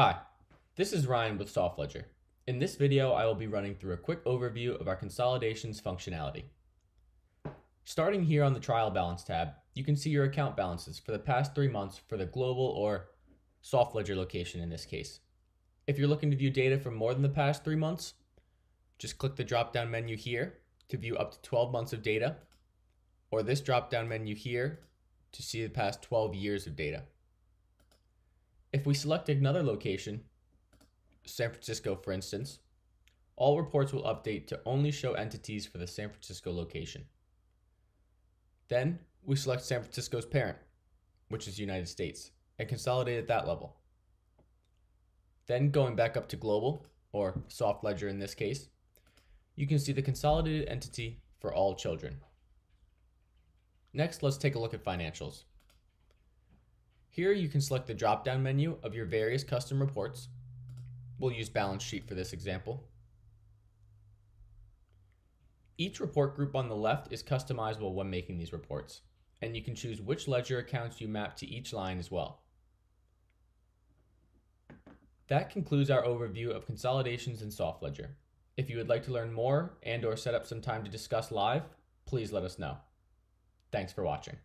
Hi, this is Ryan with SoftLedger. In this video, I will be running through a quick overview of our consolidations functionality. Starting here on the Trial Balance tab, you can see your account balances for the past 3 months for the global or SoftLedger location in this case. If you're looking to view data from more than the past 3 months, just click the drop-down menu here to view up to 12 months of data, or this drop-down menu here to see the past 12 years of data. If we select another location, San Francisco for instance, all reports will update to only show entities for the San Francisco location. Then we select San Francisco's parent, which is the United States, and consolidate at that level. Then going back up to global, or SoftLedger in this case, you can see the consolidated entity for all children. Next, let's take a look at financials. Here you can select the drop-down menu of your various custom reports. We'll use balance sheet for this example. Each report group on the left is customizable when making these reports, and you can choose which ledger accounts you map to each line as well. That concludes our overview of consolidations in SoftLedger. If you would like to learn more and/or set up some time to discuss live, please let us know. Thanks for watching.